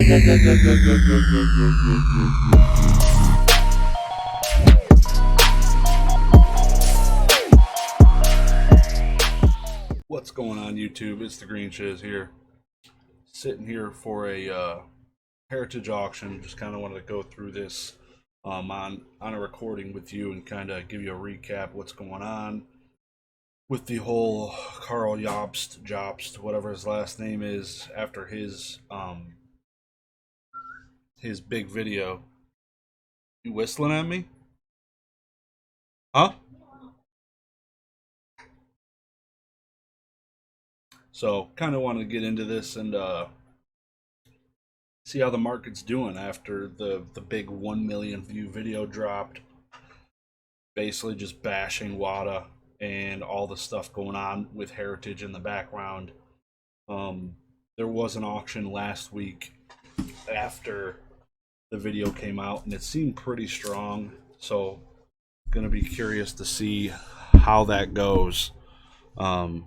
What's going on, YouTube? It's the Green Shiz here, sitting here for a heritage auction. Just kind of wanted to go through this on a recording with you and kind of give you a recap what's going on with the whole Carl Jobst, whatever his last name is, after his big video. You whistling at me? Huh? So kind of want to get into this and see how the market's doing after the big 1 million view video dropped, basically just bashing WATA and all the stuff going on with heritage in the background. There was an auction last week after the video came out, and it seemed pretty strong. So, gonna be curious to see how that goes. Well,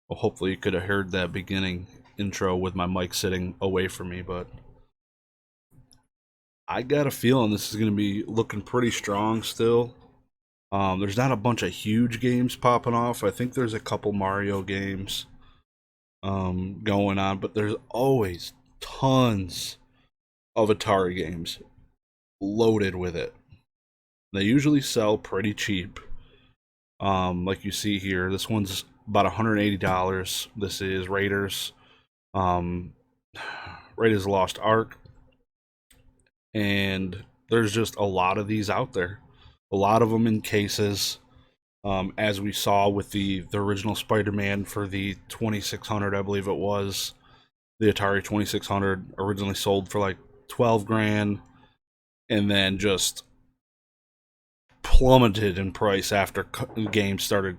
hopefully, you could have heard that beginning intro with my mic sitting away from me, but I got a feeling this is gonna be looking pretty strong still. There's not a bunch of huge games popping off. I think there's a couple Mario games going on, but there's always tons of Atari games loaded with it. They usually sell pretty cheap. Like you see here, this one's about $180. This is Raiders. Raiders Lost Ark. And there's just a lot of these out there. A lot of them in cases. As we saw with the original Spider-Man for the 2600, I believe it was. The Atari 2600 originally sold for like 12 grand and then just plummeted in price after games started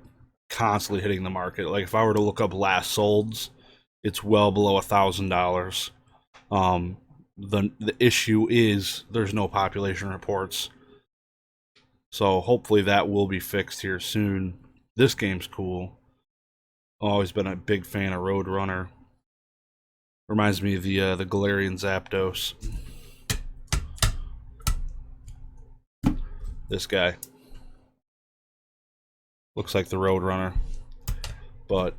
constantly hitting the market. Like if I were to look up last solds, it's well below $1,000. The issue is there's no population reports. So hopefully that will be fixed here soon. This game's cool. Always been a big fan of Roadrunner. Reminds me of the Galarian Zapdos. This guy looks like the Roadrunner, but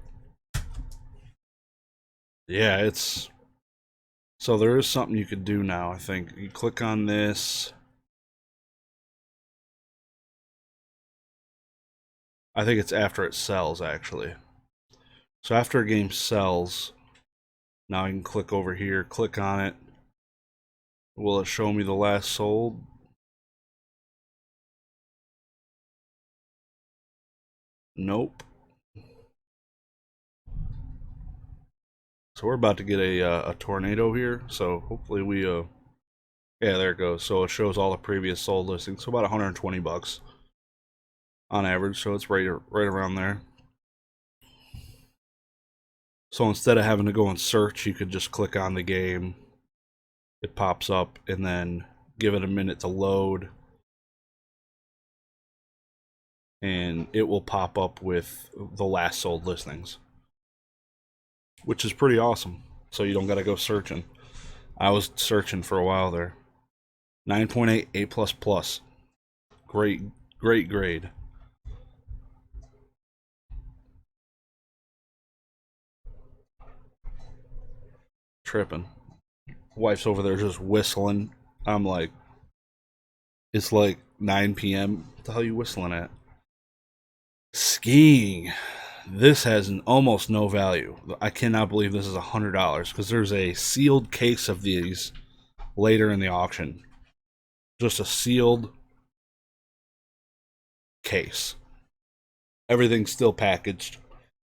yeah, it's so there is something you could do now. I think you click on this. I think it's after it sells, actually. So after a game sells, now I can click over here, click on it. Will it show me the last sold? Nope. So we're about to get a tornado here. So hopefully we yeah, there it goes. So it shows all the previous sold listings. So about 120 bucks on average. So it's right around there. So instead of having to go and search, you could just click on the game. It pops up, and then give it a minute to load. And it will pop up with the last sold listings, which is pretty awesome. So you don't got to go searching. I was searching for a while there. 9.8, A++. Great grade. Tripping. Wife's over there just whistling. I'm like, it's like 9 p.m. What the hell are you whistling at? Skiing. This has almost no value. I cannot believe this is $100 because there's a sealed case of these later in the auction. Just a sealed case. Everything's still packaged.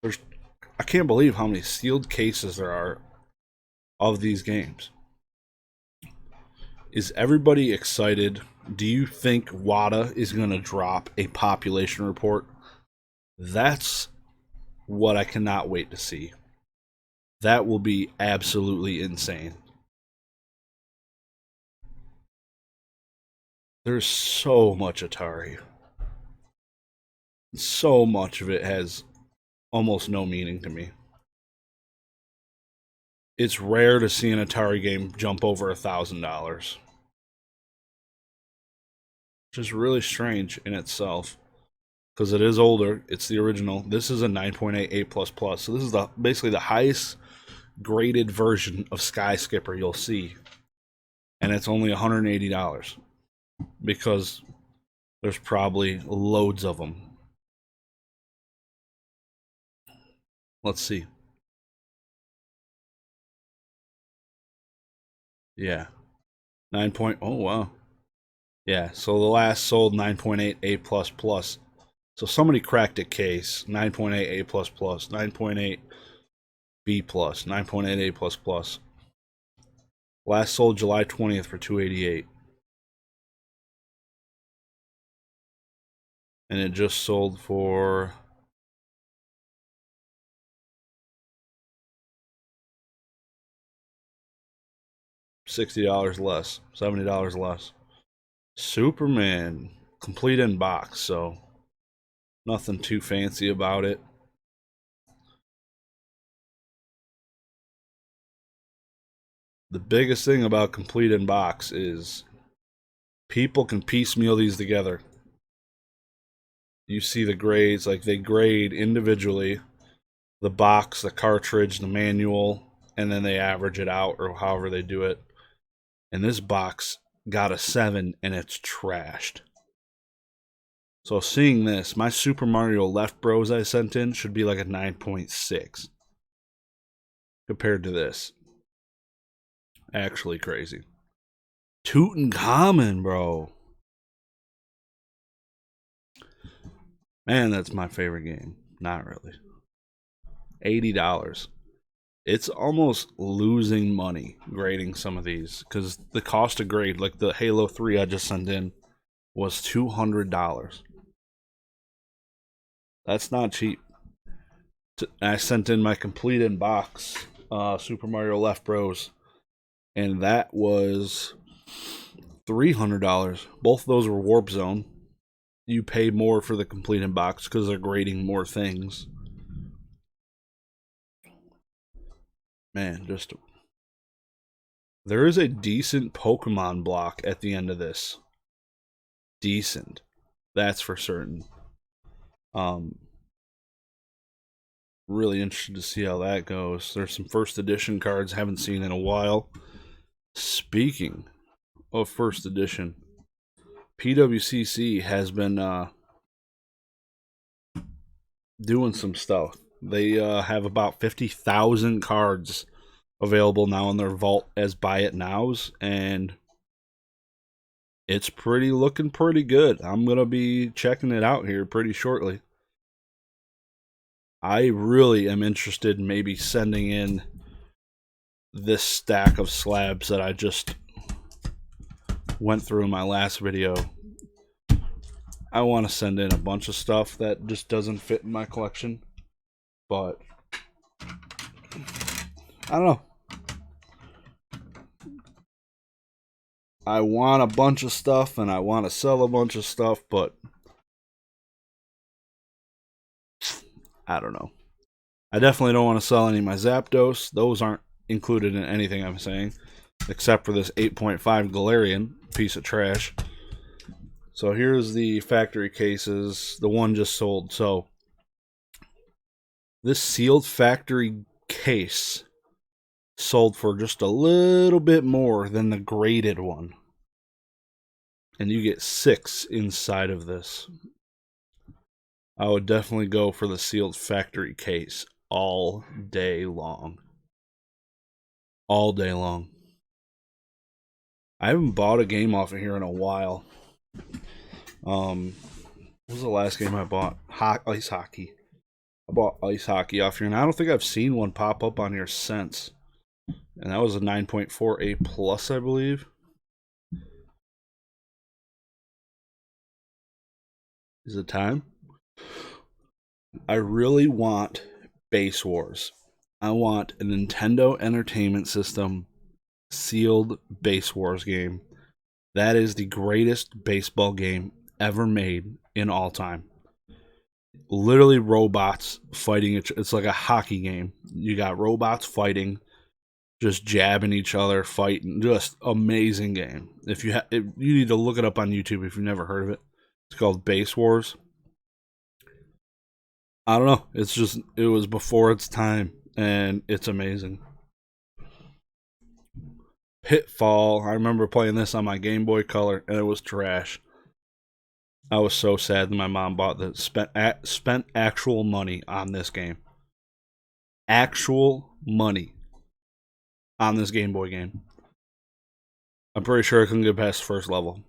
I can't believe how many sealed cases there are of these games. Is everybody excited? Do you think WATA is going to drop a population report? That's what I cannot wait to see. That will be absolutely insane. There's so much Atari. So much of it has almost no meaning to me. it's rare to see an Atari game jump over $1,000. Which is really strange in itself. Because it is older. It's the original. This is a 9.8 A++. So this is basically the highest graded version of Sky Skipper you'll see. And it's only $180. Because there's probably loads of them. Let's see. Yeah. 9. Oh, wow. Yeah, so the last sold 9.8 A++. So somebody cracked a case. 9.8 A++, 9.8 B+, 9.8 A++. Last sold July 20th for $288. And it just sold for $60 less, $70 less. Superman, complete in box, so nothing too fancy about it. The biggest thing about complete in box is people can piecemeal these together. You see the grades, like they grade individually the box, the cartridge, the manual, and then they average it out or however they do it. And this box got a 7 and it's trashed. So seeing this, my Super Mario Left Bros I sent in should be like a 9.6 compared to this. Actually crazy. Tutankhamun, bro. Man, that's my favorite game. Not really. $80. It's almost losing money grading some of these because the cost to grade, like the Halo 3 I just sent in, was $200. That's not cheap. I sent in my complete in box Super Mario Left Bros, and that was $300. Both of those were Warp Zone. You pay more for the complete in box because they're grading more things. Man, just there is a decent Pokemon block at the end of this. Decent, that's for certain. Really interested to see how that goes. There's some first edition cards I haven't seen in a while. Speaking of first edition, Pwcc has been doing some stuff. They have about 50,000 cards available now in their vault as buy it nows, and it's looking pretty good. I'm gonna be checking it out here pretty shortly. I really am interested in maybe sending in this stack of slabs that I just went through in my last video. I want to send in a bunch of stuff that just doesn't fit in my collection, but I don't know. I want a bunch of stuff and I want to sell a bunch of stuff, but I don't know. I definitely don't want to sell any of my Zapdos. Those aren't included in anything I'm saying, except for this 8.5 Galarian piece of trash. So here's the factory cases. The one just sold. So this sealed factory case sold for just a little bit more than the graded one. And you get 6 inside of this. I would definitely go for the sealed factory case all day long. All day long. I haven't bought a game off of here in a while. What was the last game I bought? Ice hockey. I bought ice hockey off here, and I don't think I've seen one pop up on here since. And that was a 9.4 A+, I believe. Is it time? I really want Base Wars. I want a Nintendo Entertainment System sealed Base Wars game. That is the greatest baseball game ever made in all time. Literally robots fighting. It's like a hockey game. You got robots fighting. just jabbing each other, fighting. Just amazing game. If you need to look it up on YouTube if you've never heard of it. It's called Base Wars. I don't know. It was before its time, and it's amazing. Pitfall. I remember playing this on my Game Boy Color, and it was trash. I was so sad that my mom bought this. Spent actual money on this game. Actual money on this Game Boy game. I'm pretty sure I couldn't get past the first level.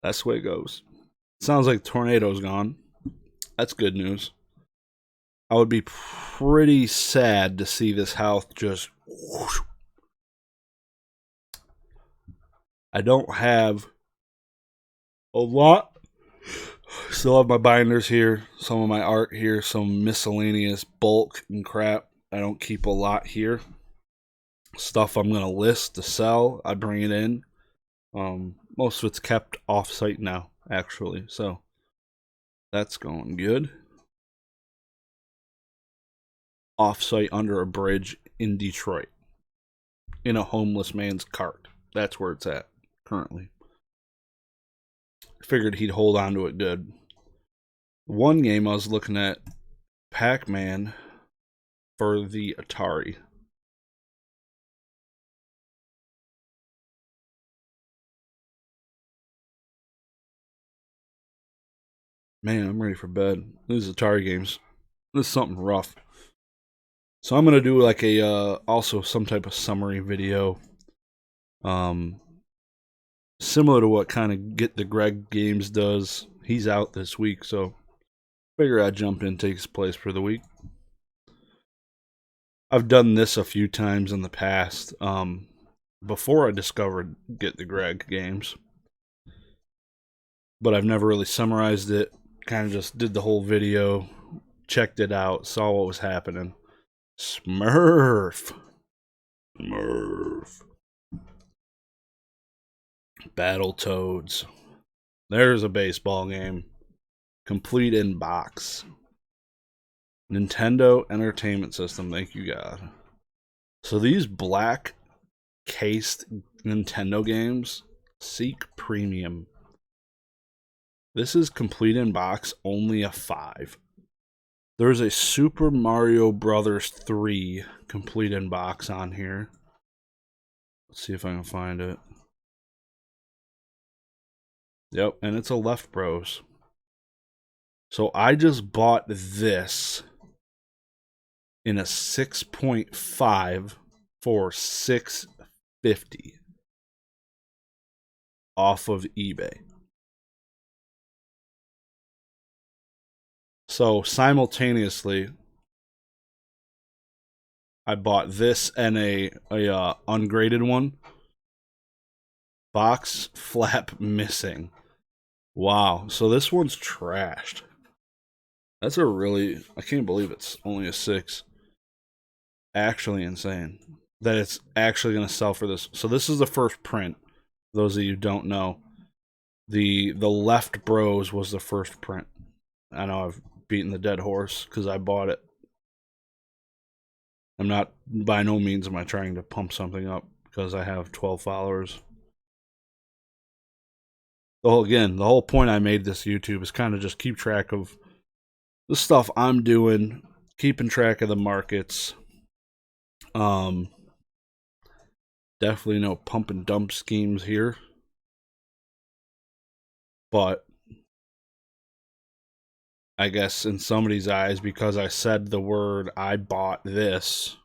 That's the way it goes. Sounds like the tornado's gone. That's good news. I would be pretty sad to see this house just whoosh. I don't have a lot. Still have my binders here, some of my art here, some miscellaneous bulk and crap. I don't keep a lot here. Stuff I'm going to list to sell, I bring it in. Most of it's kept off-site now, actually, so that's going good. Off-site under a bridge in Detroit. In a homeless man's cart. That's where it's at, currently. Figured he'd hold on to it good. One game I was looking at, Pac-Man for the Atari. Man, I'm ready for bed. These Atari games. This is something rough. So I'm gonna do like a also some type of summary video. Similar to what kind of Get the Greg Games does. He's out this week, so figure I'd jump in, take his place for the week. I've done this a few times in the past. Before I discovered Get the Greg Games. But I've never really summarized it. Kind of just did the whole video, checked it out, saw what was happening. Smurf. Battletoads. There's a baseball game. Complete in box. Nintendo Entertainment System, thank you God. So these black cased Nintendo games, seek premium. This is complete in box, only a 5. There's a Super Mario Brothers 3 complete in box on here. Let's see if I can find it. Yep, and it's a Left Bros. So I just bought this in a 6.5 for $6.50 off of eBay. So simultaneously, I bought this and a ungraded one. Box flap missing. Wow. So this one's trashed. That's a really, I can't believe it's only a 6. Actually insane that it's actually going to sell for this. So this is the first print. For those of you who don't know, the Left Bros was the first print. I know I've beaten the dead horse because I bought it. I'm not, by no means am I trying to pump something up because I have 12 followers. Well, again, the whole point I made this YouTube is kind of just keep track of the stuff I'm doing, keeping track of the markets. Definitely no pump and dump schemes here. But I guess in somebody's eyes, because I said the word I bought this,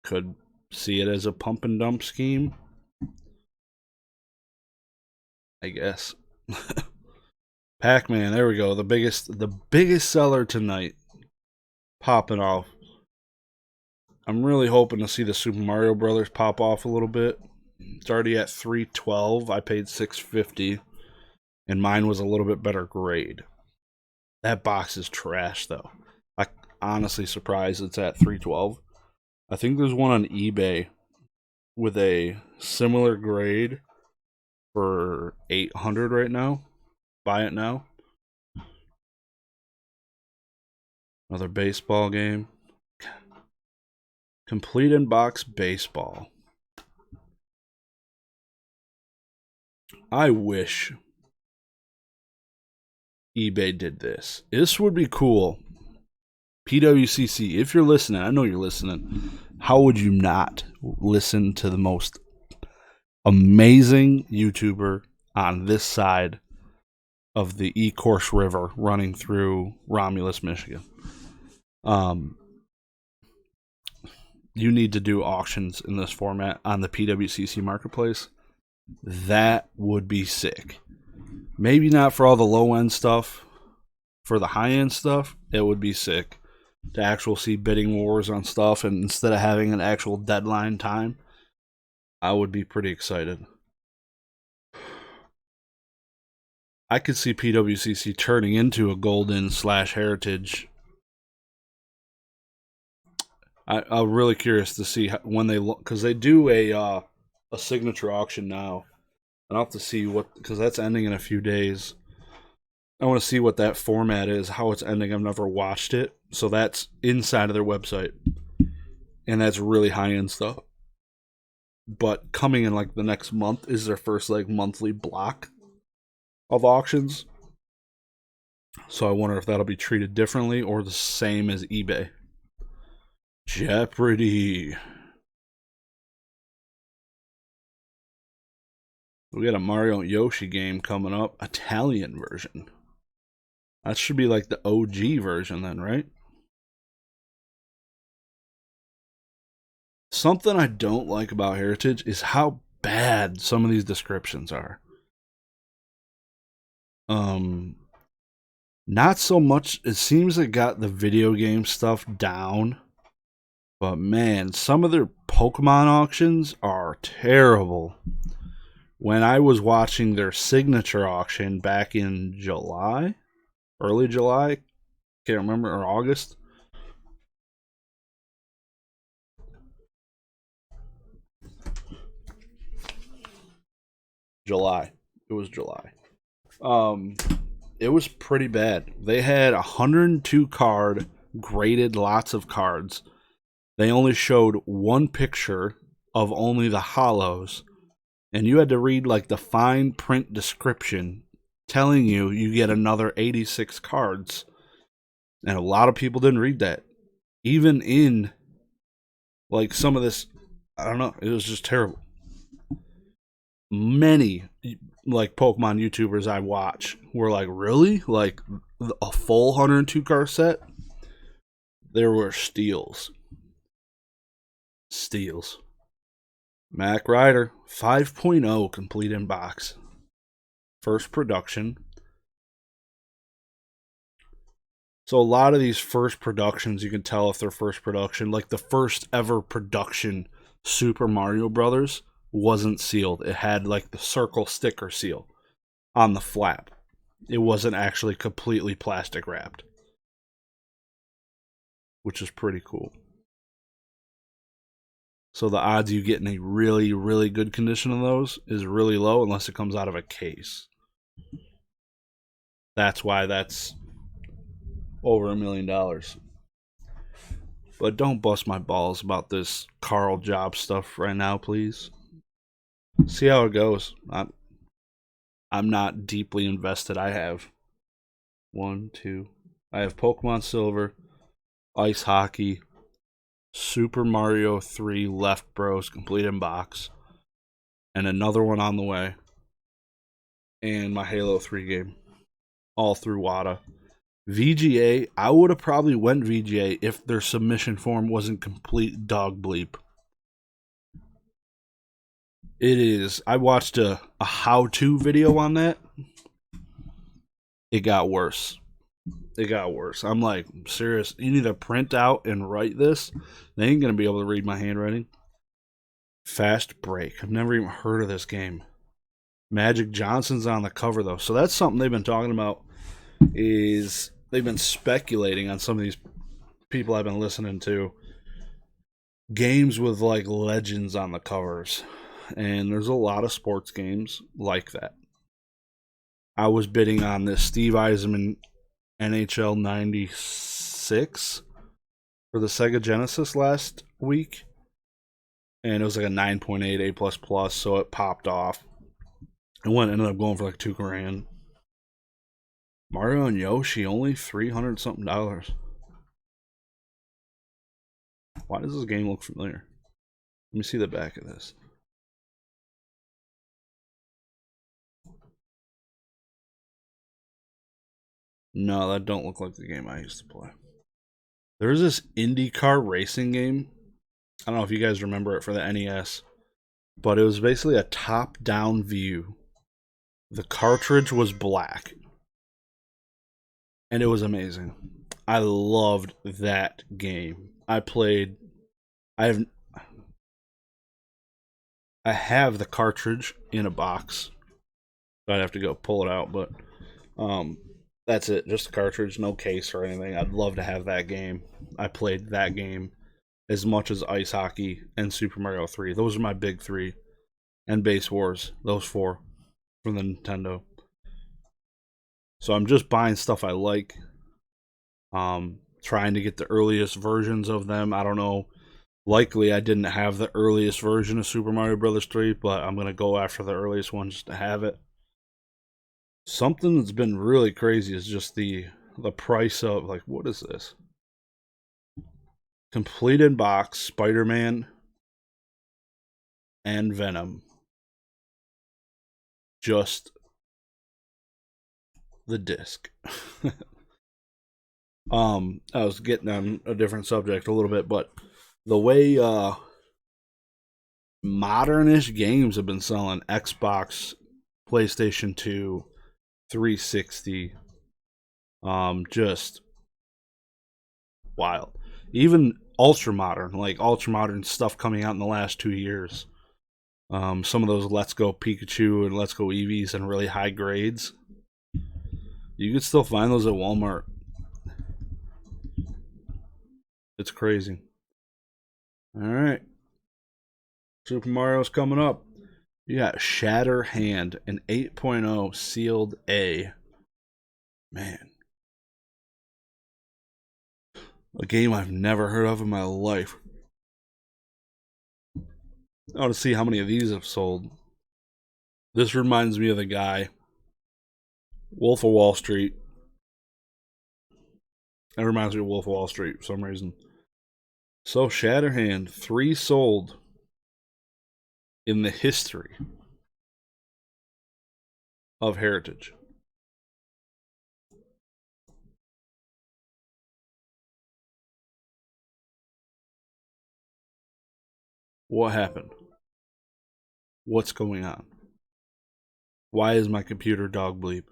could see it as a pump and dump scheme. I guess. Pac-Man, there we go. The biggest seller tonight. Popping off. I'm really hoping to see the Super Mario Brothers pop off a little bit. It's already at $3.12. I paid $6.50, and mine was a little bit better grade. That box is trash, though. I'm honestly surprised it's at $3.12. I think there's one on eBay with a similar grade for $800 right now. Buy it now. Another baseball game. Complete in box baseball. I wish eBay did this. This would be cool. Pwcc, if you're listening, I know you're listening. How would you not listen to the most amazing YouTuber on this side of the Ecorse River running through Romulus, Michigan? You need to do auctions in this format on the Pwcc Marketplace. That would be sick. Maybe not for all the low-end stuff. For the high-end stuff, it would be sick to actually see bidding wars on stuff, and instead of having an actual deadline time, I would be pretty excited. I could see Pwcc turning into a Goldin / Heritage. I'm really curious to see when they look, because they do a signature auction now. And I'll have to see what, because that's ending in a few days. I want to see what that format is, how it's ending. I've never watched it. So that's inside of their website. And that's really high-end stuff. But coming in like the next month is their first like monthly block of auctions. So I wonder if that'll be treated differently or the same as eBay. Jeopardy! We got a Mario and Yoshi game coming up. Italian version. That should be like the OG version then, right? Something I don't like about Heritage is how bad some of these descriptions are. Not so much. It seems it got the video game stuff down. But man, some of their Pokemon auctions are terrible. When I was watching their signature auction back in July, early July, can't remember, or August. July. It was July. It was pretty bad. They had 102 card, graded lots of cards. They only showed one picture of only the hollows. And you had to read like the fine print description telling you get another 86 cards. And a lot of people didn't read that. Even in like some of this, I don't know, it was just terrible. Many like Pokemon YouTubers I watch were like, really? Like a full 102 card set? There were steals. Steals. Mac Rider 5.0 complete in box. First production. So a lot of these first productions, you can tell if they're first production. Like the first ever production Super Mario Brothers wasn't sealed. It had like the circle sticker seal on the flap. It wasn't actually completely plastic wrapped, which is pretty cool. So the odds you get in a really, really good condition of those is really low unless it comes out of a case. That's why that's over $1 million. But don't bust my balls about this Carl Job stuff right now, please. See how it goes. I'm not deeply invested. I have I have Pokemon Silver, Ice Hockey, Super Mario 3 Left Bros complete in box, and another one on the way, and my Halo 3 game, all through WATA. VGA, I would have probably went VGA if their submission form wasn't complete dog bleep. It is. I watched a how-to video on that. It got worse. I'm like, serious, you need to print out and write this? They ain't going to be able to read my handwriting. Fast Break. I've never even heard of this game. Magic Johnson's on the cover, though. So that's something they've been talking about, is they've been speculating on some of these people I've been listening to. Games with, like, legends on the covers. And there's a lot of sports games like that. I was bidding on this Steve Eisenman NHL 6 for the Sega Genesis last week, and it was like a 9.8 A++, so it popped off. And one ended up going for like $2,000. Mario and Yoshi only $300 something. Why does this game look familiar? Let me see the back of this. No, that don't look like the game I used to play. There's this IndyCar racing game. I don't know if you guys remember it for the NES, but it was basically a top-down view. The cartridge was black, and it was amazing. I loved that game. I have the cartridge in a box. I'd have to go pull it out, but that's it. Just a cartridge, no case or anything. I'd love to have that game. I played that game as much as Ice Hockey and Super Mario 3. Those are my big 3. And Base Wars. Those 4 from the Nintendo. So I'm just buying stuff I like. Trying to get the earliest versions of them. I don't know. Likely I didn't have the earliest version of Super Mario Bros. 3, but I'm going to go after the earliest one just to have it. Something that's been really crazy is just the price of, like, what is this? Completed box, Spider-Man and Venom. Just the disc. I was getting on a different subject a little bit, but the way modernish games have been selling, Xbox, PlayStation 2, 360, just wild. Even ultra modern stuff coming out in the last 2 years. Some of those Let's Go Pikachu and Let's Go Eevees and really high grades. You could still find those at Walmart. It's crazy. Alright. Super Mario's coming up. You got Shatter Hand, an 8.0 sealed A. Man. A game I've never heard of in my life. I want to see how many of these have sold. This reminds me of the guy, Wolf of Wall Street. That reminds me of Wolf of Wall Street for some reason. So Shatterhand, 3 sold in the history of Heritage. What happened? What's going on? Why is my computer dog bleep?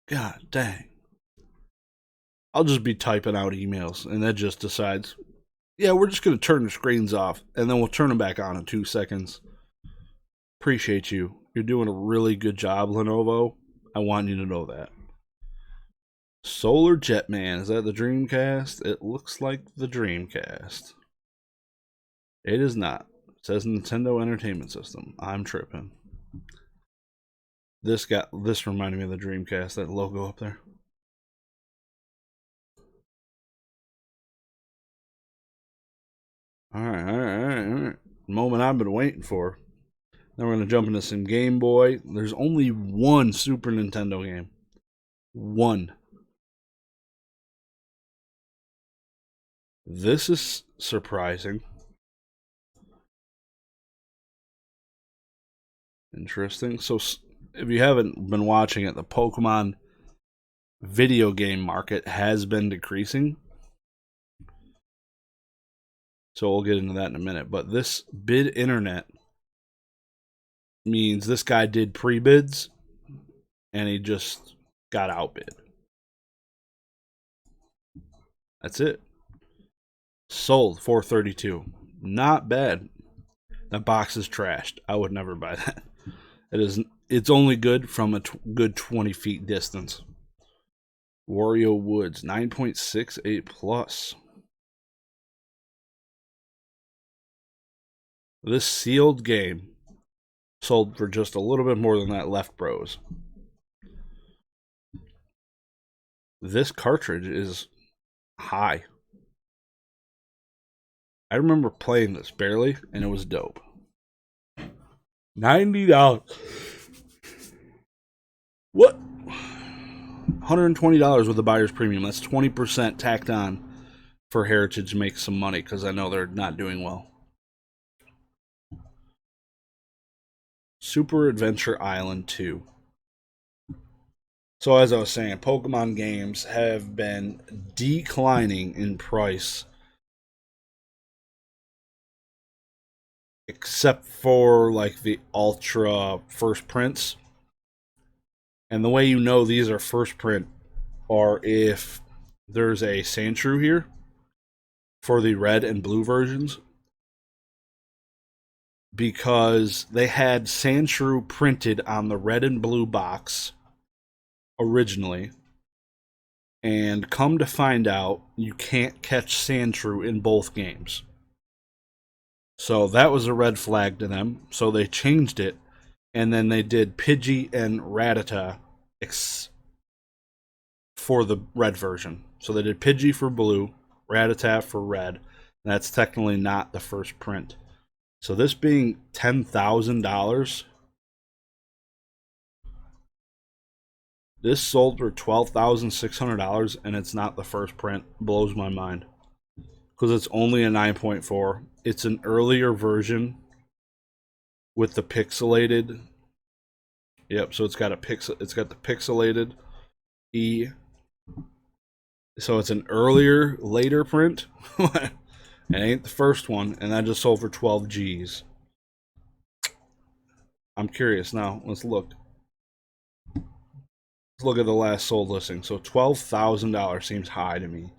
God dang. I'll just be typing out emails and that just decides, yeah, we're just going to turn the screens off and then we'll turn them back on in 2 seconds. Appreciate you. You're doing a really good job, Lenovo. I want you to know that. Solar Jetman, is that the Dreamcast? It looks like the Dreamcast. It is not. It says Nintendo Entertainment System. I'm tripping. This reminded me of the Dreamcast, that logo up there. Alright. Moment I've been waiting for. Then we're going to jump into some Game Boy. There's only one Super Nintendo game. One. This is surprising. Interesting. So, if you haven't been watching it, the Pokemon video game market has been decreasing. So we'll get into that in a minute. But this bid internet means this guy did pre-bids and he just got outbid. That's it. Sold $432. Not bad. That box is trashed. I would never buy that. It's only good from a good 20 feet distance. Wario Woods, 9.68 plus. This sealed game sold for just a little bit more than that Left Bros. This cartridge is high. I remember playing this barely, and it was dope. $90. What? $120 with the buyer's premium. That's 20% tacked on for Heritage to make some money, because I know they're not doing well. Super Adventure Island 2. So as I was saying, Pokemon games have been declining in price, except for like the Ultra first prints. And the way you know these are first print are if there's a Sandshrew here for the red and blue versions, because they had Sandshrew printed on the red and blue box originally, and come to find out, you can't catch Sandshrew in both games. So that was a red flag to them, so they changed it, and then they did Pidgey and Rattata for the red version. So they did Pidgey for blue, Rattata for red, and that's technically not the first print. So this being $10,000, this sold for $12,600, and it's not the first print. Blows my mind, because it's only a 9.4. It's an earlier version with the pixelated. Yep, so it's got the pixelated E. So it's an earlier, later print. It ain't the first one, and that just sold for 12 G's. I'm curious now. Let's look. Let's look at the last sold listing. So $12,000 seems high to me.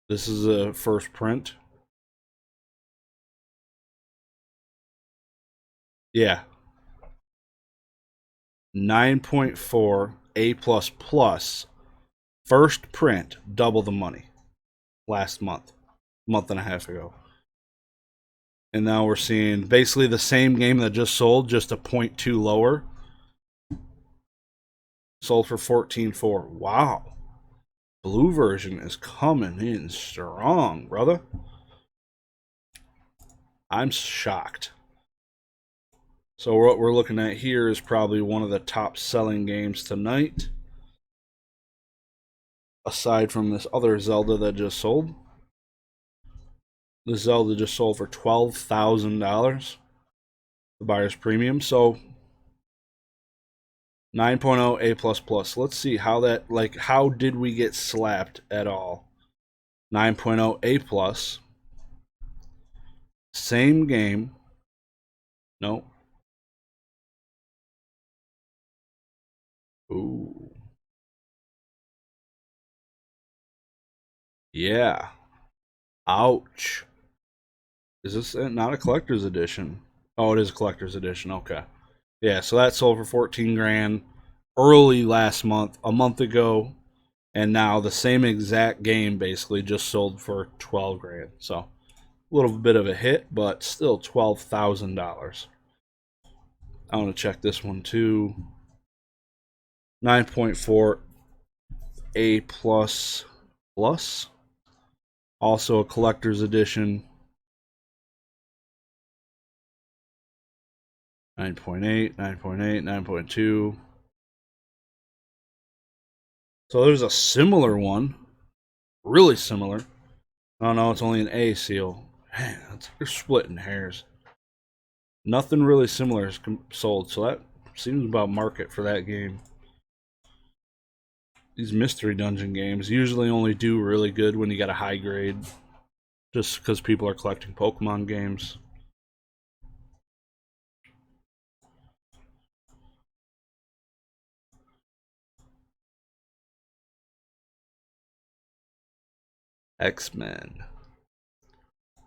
This is a first print. Yeah. 9.4 A++. First print, double the money. Last month and a half ago. And now we're seeing basically the same game that just sold, just a 0.2 lower. Sold for $14.4. Wow. Blue version is coming in strong, brother. I'm shocked. So what we're looking at here is probably one of the top selling games tonight, aside from this other Zelda that just sold. This Zelda just sold for $12,000, the buyer's premium. So 9.0 A++. Let's see how that, like, how did we get slapped at all? 9.0 A+. Same game. No. Ooh. Yeah. Ouch. Is this not a collector's edition? Oh, it is a collector's edition. Okay. Yeah, so that sold for 14 grand early last month, a month ago, and now the same exact game basically just sold for 12 grand. So a little bit of a hit, but still $12,000. I want to check this one too. 9.4 A++. Also a collector's edition. 9.8, 9.8, 9.2. So there's a similar one. Really similar. Oh no, it's only an A seal. Man, you're splitting hairs. Nothing really similar is sold, so that seems about market for that game. These mystery dungeon games usually only do really good when you got a high grade, just because people are collecting Pokemon games. X-Men.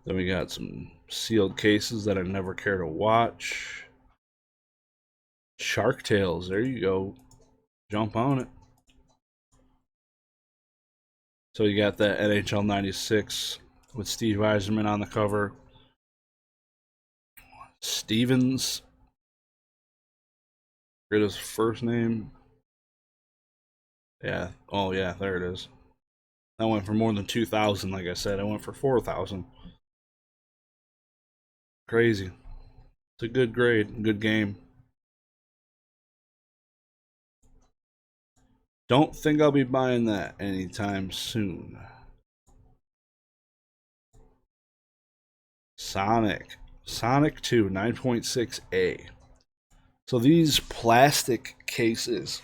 Then we got some sealed cases that I never care to watch. Shark Tales, there you go. Jump on it. So you got that NHL 96 with Steve Yzerman on the cover. Stevens Forget his first name. Yeah. Oh yeah, there it is. That went for more than 2,000. Like I said, I went for 4,000. Crazy. It's a good grade, good game. Don't think I'll be buying that anytime soon. Sonic 2, 9.6A. So these plastic cases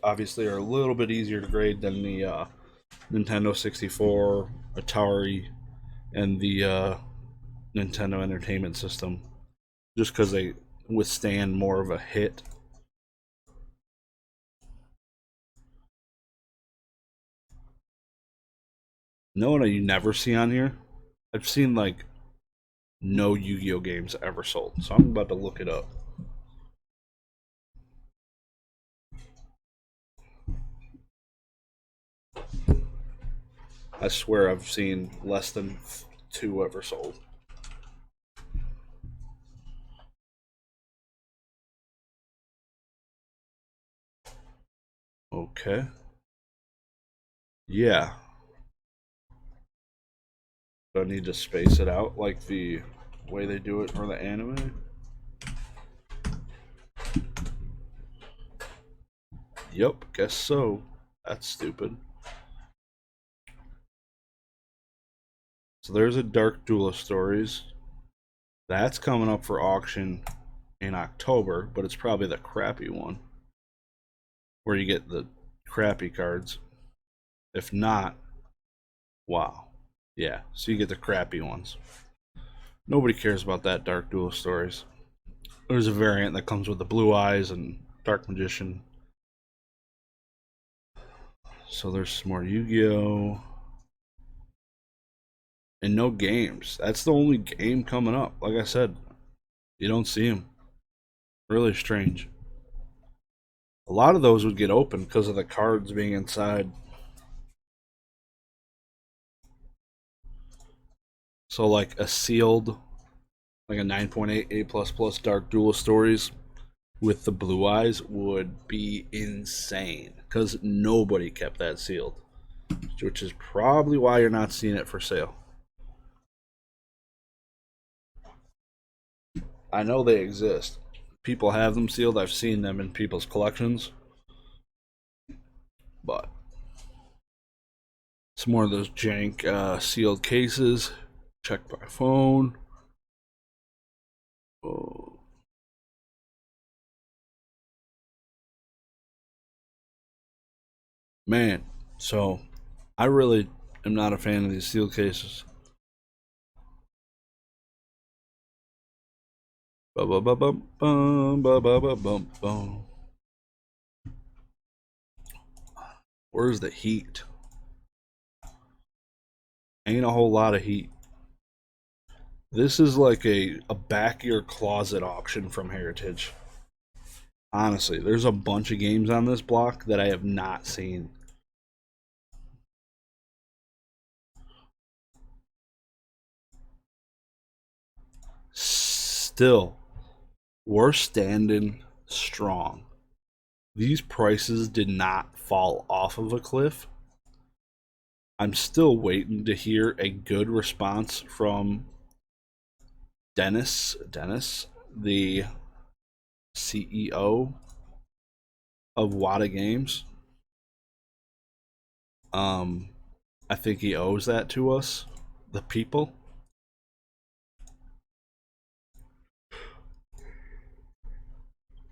obviously are a little bit easier to grade than the Nintendo 64, Atari, and the Nintendo Entertainment System, just because they withstand more of a hit. No one you never see on here? I've seen like no Yu-Gi-Oh games ever sold, so I'm about to look it up. I swear I've seen less than 2 ever sold. Okay. Yeah. Do I need to space it out like the way they do it for the anime? Yep, guess so. That's stupid. So there's a Dark Duelist Stories. That's coming up for auction in October, but it's probably the crappy one where you get the crappy cards. If not, wow. Yeah, so you get the crappy ones. Nobody cares about that Dark Duelist Stories. There's a variant that comes with the Blue Eyes and Dark Magician. So there's some more Yu-Gi-Oh! And no games. That's the only game coming up. Like I said, you don't see them. Really strange. A lot of those would get open because of the cards being inside. So like a sealed, like a 9.8 A++ Dark Duelist Stories with the Blue Eyes would be insane because nobody kept that sealed, which is probably why you're not seeing it for sale. I know they exist. People have them sealed. I've seen them in people's collections. But some more of those jank sealed cases. Check by phone. Oh. Man, so I really am not a fan of these sealed cases. Where's the heat? Ain't a whole lot of heat. This is like a back of your closet auction from Heritage. Honestly, there's a bunch of games on this block that I have not seen. Still, we're standing strong. These prices did not fall off of a cliff. I'm still waiting to hear a good response from Dennis, the CEO of WATA Games. I think he owes that to us, the people.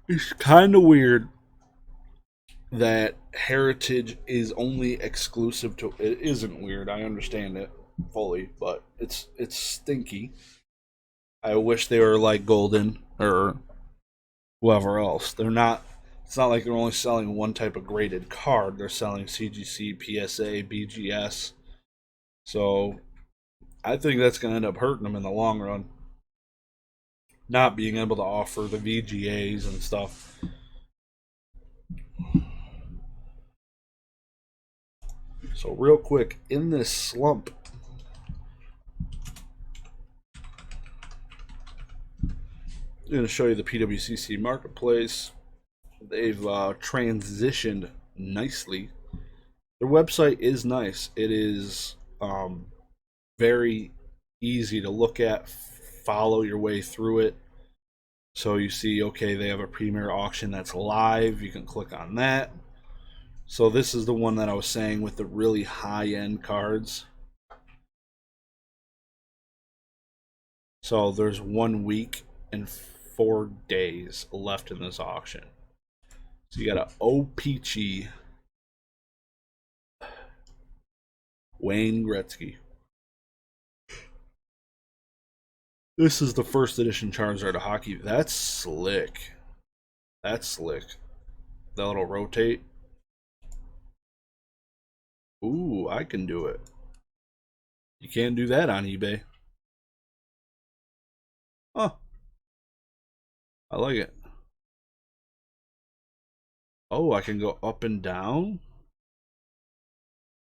It's kind of weird that Heritage is only exclusive to. It isn't weird. I understand it fully, but it's stinky. I wish they were like Goldin or whoever else. They're not. It's not like they're only selling one type of graded card. They're selling CGC, PSA, BGS. So I think that's going to end up hurting them in the long run. Not being able to offer the VGAs and stuff. So real quick, in this slump, I'm going to show you the Pwcc Marketplace. They've transitioned nicely. Their website is nice. It is very easy to look at, follow your way through it. So you see, okay, they have a premier auction that's live. You can click on that. So this is the one that I was saying with the really high-end cards. So there's 1 week and 4 days left in this auction. So you got a Pwcc Wayne Gretzky. This is the first edition Charizard of hockey. That's slick. That's slick. That little rotate. Ooh, I can do it. You can't do that on eBay. Huh. I like it. Oh, I can go up and down.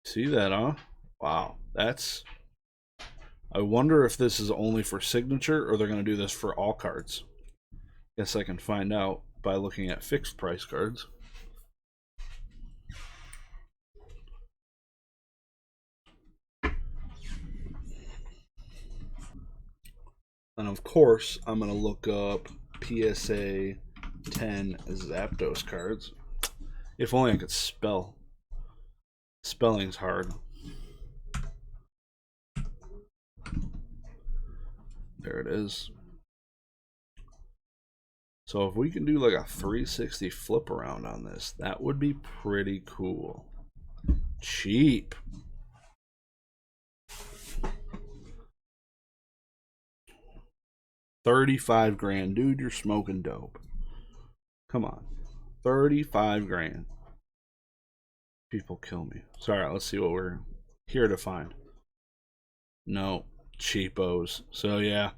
See that, huh? Wow, that's... I wonder if this is only for signature or they're going to do this for all cards. Guess I can find out by looking at fixed price cards. And of course, I'm going to look up PSA 10 Zapdos cards. If only I could spell. Spelling's hard. There it is. So if we can do like a 360 flip around on this, that would be pretty cool. Cheap. $35 grand. Dude, you're smoking dope. Come on. 35 grand. People kill me. Sorry, let's see what we're here to find. No, cheapos. So yeah,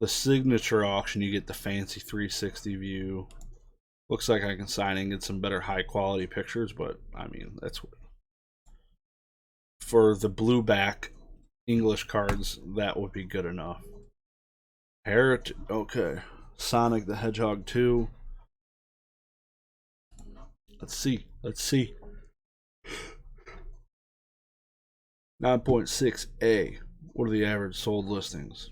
the signature auction, you get the fancy 360 view. Looks like I can sign and get some better high quality pictures, but I mean, that's for the blue back English cards, that would be good enough. Okay. Sonic the Hedgehog 2. Let's see. 9.6A. What are the average sold listings?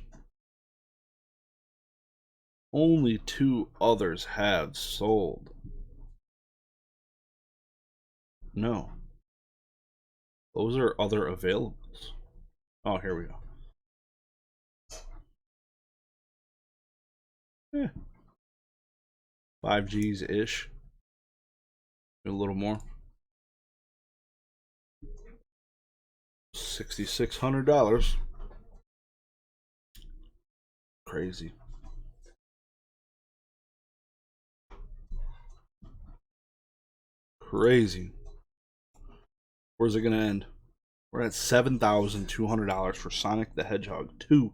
Only 2 others have sold. No. Those are other availables. Oh, here we go. 5Gs-ish. A little more. $6,600. Crazy. Crazy. Where's it gonna end? We're at $7,200 for Sonic the Hedgehog 2.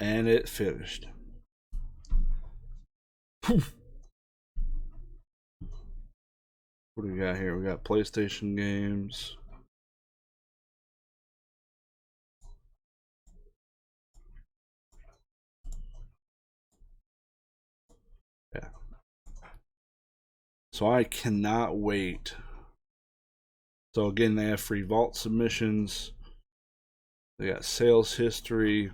And it finished. Poof. What do we got here? We got PlayStation games. Yeah. So I cannot wait. So again, they have free vault submissions. They got sales history.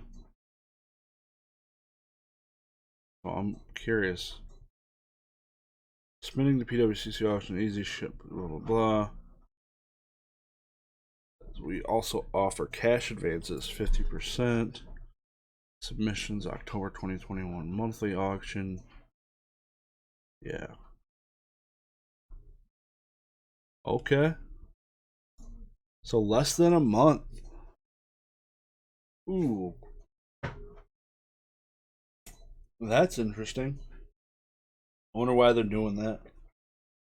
Oh, I'm curious. Submitting the Pwcc auction, easy ship, blah blah blah. We also offer cash advances, 50%. Submissions, October 2021 monthly auction. Yeah. Okay. So less than a month. Ooh. That's interesting. I wonder why they're doing that.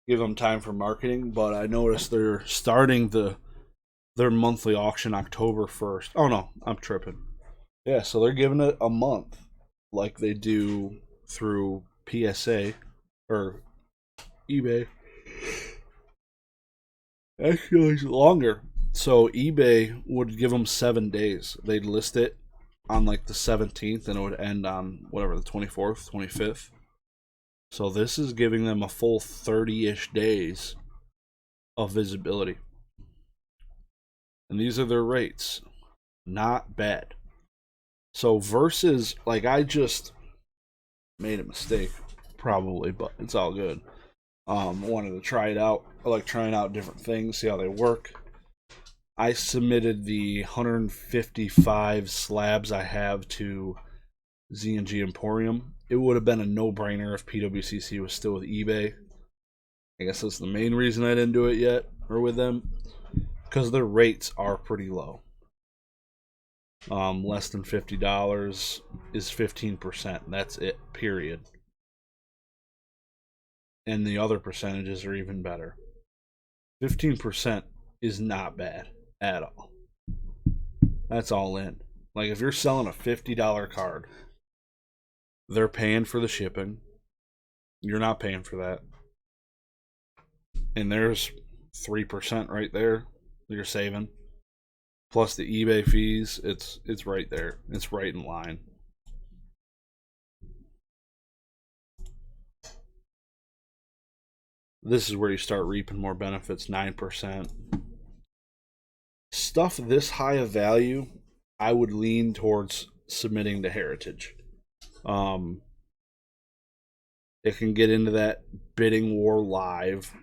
Give them time for marketing, but I noticed they're starting their monthly auction October 1st. Oh no, I'm tripping. Yeah, so they're giving it a month like they do through PSA or eBay. Actually, it's longer. So eBay would give them 7 days. They'd list it on like the 17th, and it would end on whatever, the 24th, 25th. So this is giving them a full 30-ish days of visibility. And these are their rates. Not bad. So versus, like, I just made a mistake, probably, but it's all good. Wanted to try it out. I like trying out different things, see how they work. I submitted the 155 slabs I have to Z&G Emporium. It would have been a no-brainer if Pwcc was still with eBay. I guess that's the main reason I didn't do it yet, or with them, because their rates are pretty low. Less than $50 is 15%. That's it, period. And the other percentages are even better. 15% is not bad at all. That's all in. Like, if you're selling a $50 card, they're paying for the shipping. You're not paying for that. And there's 3% right there that you're saving. Plus the eBay fees, it's right there. It's right in line. This is where you start reaping more benefits, 9%. Stuff this high of value, I would lean towards submitting to Heritage. It can get into that bidding war live.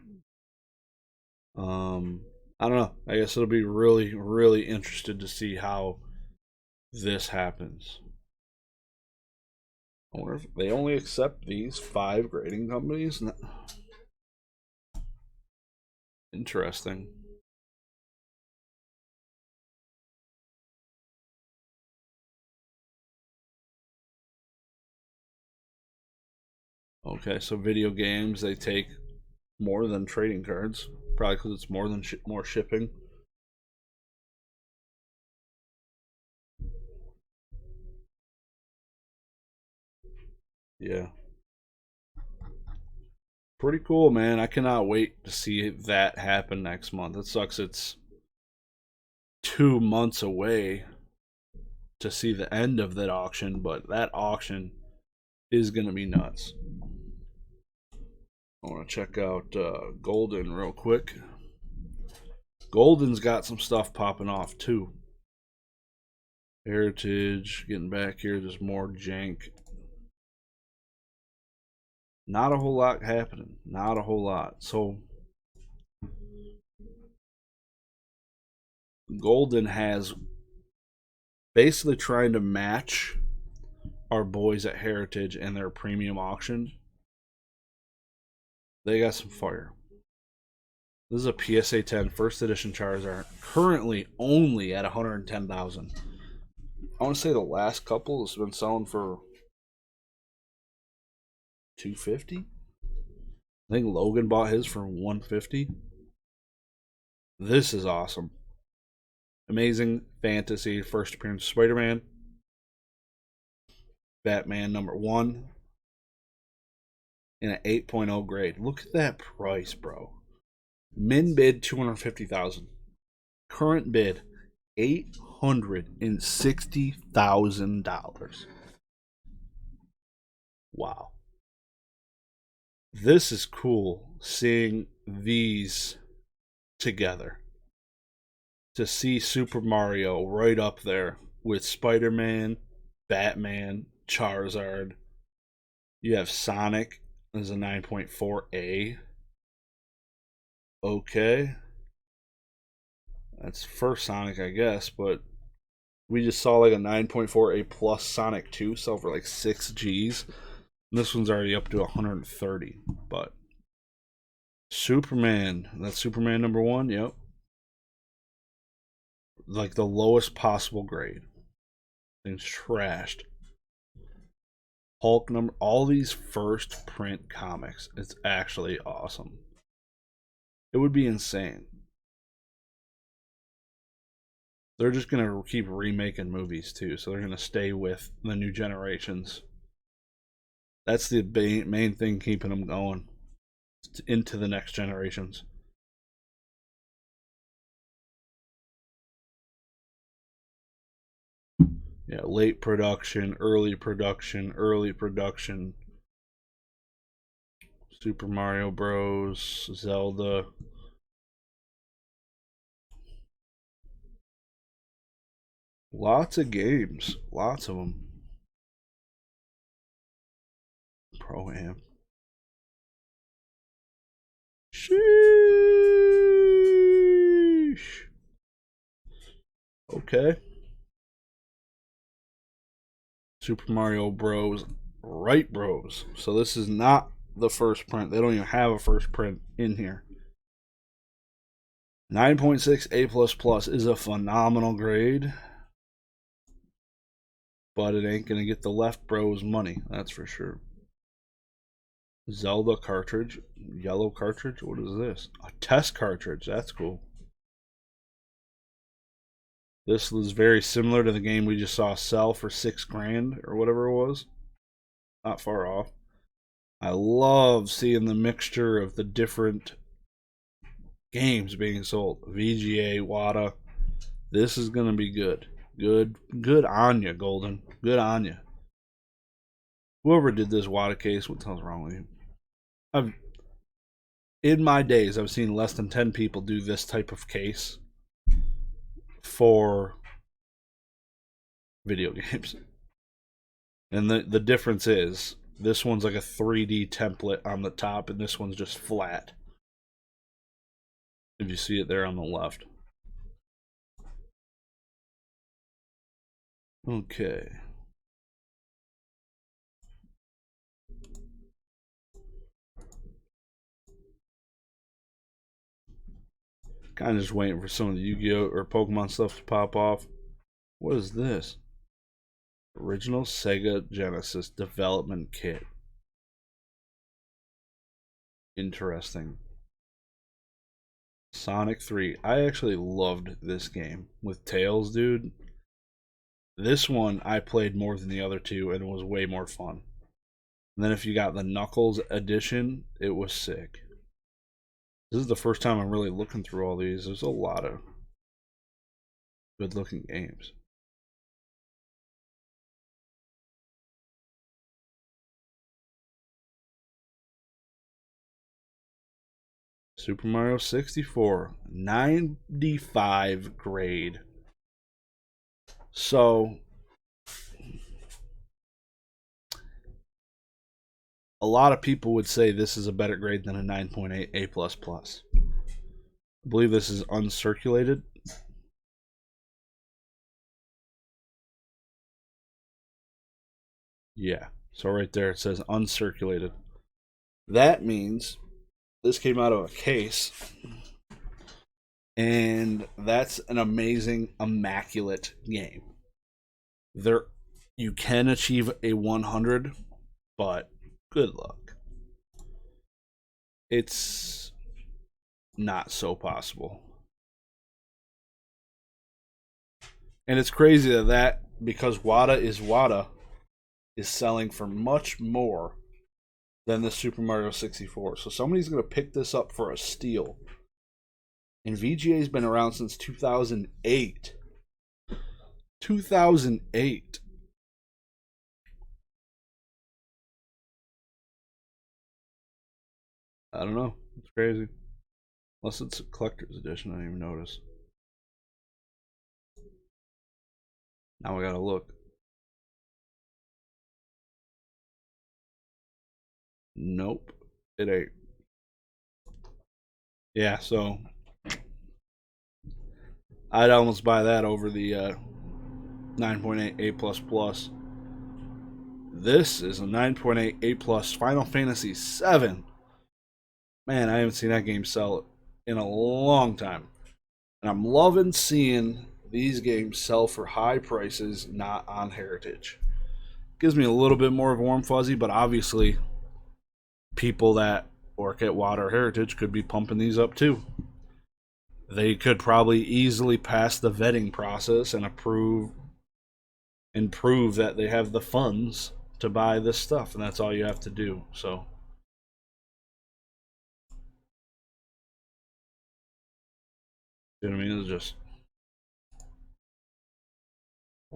I don't know. I guess it'll be really, really interested to see how this happens. I wonder if they only accept these 5 grading companies. Interesting. Okay, so video games, they take more than trading cards, probably because it's more than more shipping. Yeah, pretty cool, man. I cannot wait to see that happen next month. It sucks it's 2 months away to see the end of that auction, but that auction is gonna be nuts. I want to check out Goldin real quick. Goldin's got some stuff popping off too. Heritage, getting back here, there's more jank. Not a whole lot happening. Not a whole lot. So Goldin has basically trying to match our boys at Heritage and their premium auction. They got some fire. This is a PSA 10 first edition Charizard, currently only at 110,000. I want to say the last couple has been selling for 250. I think Logan bought his for 150. This is awesome. Amazing Fantasy first appearance of Spider-Man. Batman #1 in an 8.0 grade. Look at that price, bro. Min bid 250,000. Current bid $860,000. Wow. This is cool seeing these together. To see Super Mario right up there with Spider-Man, Batman, Charizard. You have Sonic as a 9.4A. Okay. That's first Sonic, I guess, but we just saw like a 9.4A plus Sonic 2 sell for like 6 G's. And this one's already up to 130. But Superman, that's Superman #1, yep. Like the lowest possible grade. Thing's trashed. Hulk number, all these first print comics. It's actually awesome. It would be insane. They're just gonna keep remaking movies too, so they're gonna stay with the new generations. That's the main thing keeping them going into the next generations. Yeah, late production, early production, early production. Super Mario Bros, Zelda. Lots of games. Lots of them. Pro-Am. Sheesh. Okay. Super Mario Bros. Right Bros. So this is not the first print. They don't even have a first print in here. 9.6 A++ is a phenomenal grade, but it ain't gonna get the left bros money, that's for sure. Zelda cartridge, yellow cartridge. What is this? A test cartridge. That's cool. This was very similar to the game we just saw sell for $6,000 or whatever it was. Not far off. I love seeing the mixture of the different games being sold. VGA, WATA. This is gonna be good. Good on you, Goldin. Good on you. Whoever did this WATA case, what the hell's wrong with you? In my days, I've seen less than 10 people do this type of case for video games. And the difference is this one's like a 3D template on the top, and this one's just flat. If you see it there on the left. Okay. Kind of just waiting for some of the Yu-Gi-Oh! Or Pokemon stuff to pop off. What is this? Original Sega Genesis Development Kit. Interesting. Sonic 3. I actually loved this game with Tails, dude. This one I played more than the other two, and it was way more fun. And then if you got the Knuckles edition, it was sick. This is the first time I'm really looking through all these. There's a lot of good looking games. Super Mario 64, 95 grade. So a lot of people would say this is a better grade than a 9.8 A++. I believe this is uncirculated. Yeah, so right there it says uncirculated. That means this came out of a case, and that's an amazing, immaculate game. There, you can achieve a 100, but good luck. It's not so possible. And it's crazy that because WATA is WATA, is selling for much more than the Super Mario 64. So somebody's going to pick this up for a steal. And VGA's been around since 2008. 2008. I don't know. It's crazy. Unless it's a collector's edition, I didn't even notice. Now I gotta look. Nope. It ain't. Yeah, so I'd almost buy that over the 9.8 A++. This is a 9.8 A+, Final Fantasy VII. Man, I haven't seen that game sell in a long time. And I'm loving seeing these games sell for high prices, not on Heritage. Gives me a little bit more of a warm fuzzy, but obviously people that work at WATA or Heritage could be pumping these up too. They could probably easily pass the vetting process and prove that they have the funds to buy this stuff, and that's all you have to do. So you know what I mean? It's just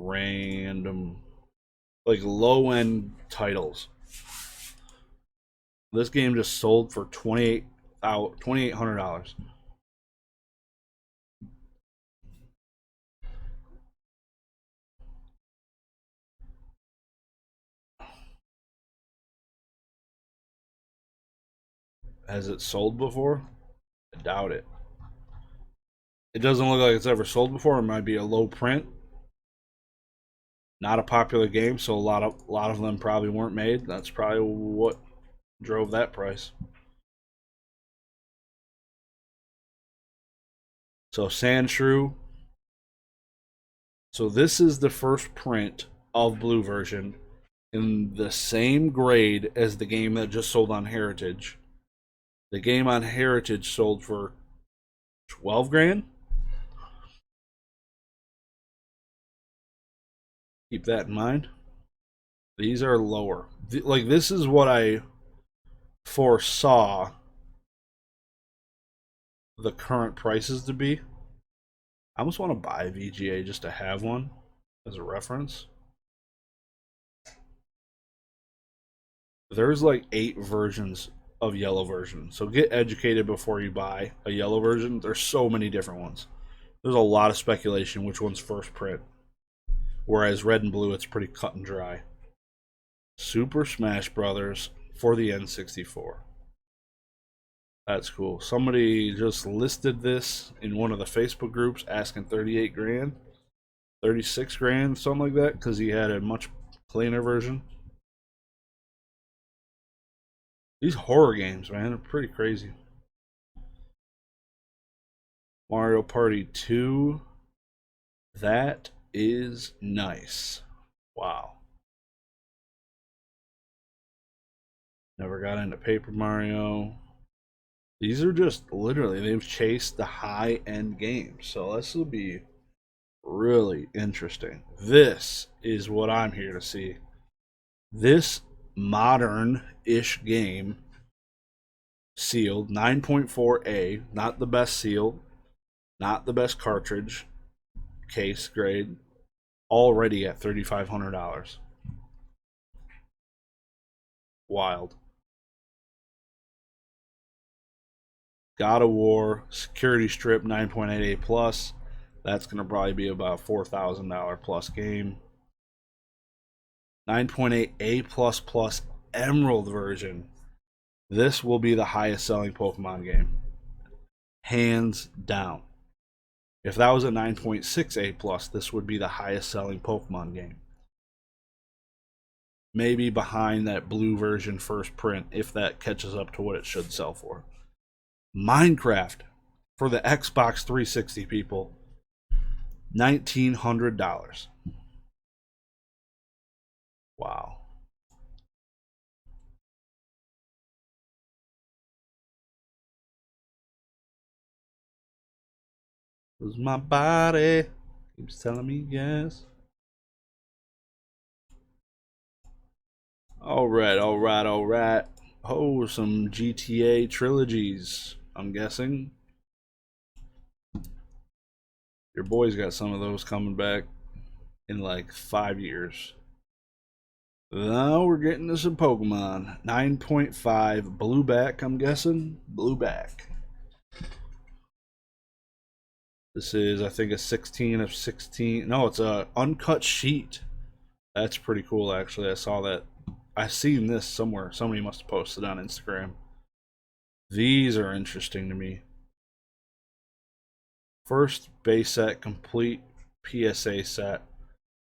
Random, like low end titles. This game just sold for $2,800. Has it sold before? I doubt it. It doesn't look like it's ever sold before. It might be a low print. Not a popular game, so a lot of them probably weren't made. That's probably what drove that price. So Sandshrew. So this is the first print of Blue version in the same grade as the game that just sold on Heritage. The game on Heritage sold for 12 grand. Keep that in mind. These are lower. Like, this is what I foresaw the current prices to be. I almost want to buy a VGA just to have one as a reference. There's like 8 versions of yellow version. So get educated before you buy a yellow version. There's so many different ones. There's a lot of speculation which one's first print. Whereas red and blue, it's pretty cut and dry. Super Smash Brothers for the N64. That's cool. Somebody just listed this in one of the Facebook groups asking 38 grand, 36 grand, something like that, because he had a much cleaner version. These horror games, man, are pretty crazy. Mario Party 2. That is nice. Wow. Never got into Paper Mario. These are just literally, they've chased the high-end games. So this will be really interesting. This is what I'm here to see. This modern-ish game, sealed, 9.4A, not the best seal, not the best cartridge, case grade, already at $3,500. Wild. God of War Security Strip 9.88 plus. That's going to probably be about $4,000 plus game. 9.8 A plus plus Emerald version. This will be the highest selling Pokemon game. Hands down. If that was a 9.6 A plus, this would be the highest selling Pokemon game. Maybe behind that blue version first print, if that catches up to what it should sell for. Minecraft for the Xbox 360 people, $1,900. Wow. Cause my body keeps telling me yes. Alright. Oh, some GTA trilogies, I'm guessing. Your boy's got some of those coming back in like 5 years. Now we're getting to some Pokemon. 9.5 Blueback, I'm guessing. Blueback. This is, I think, a 16 of 16. No, it's a uncut sheet. That's pretty cool, actually. I saw that. I've seen this somewhere. Somebody must have posted on Instagram. These are interesting to me. First base set, complete PSA set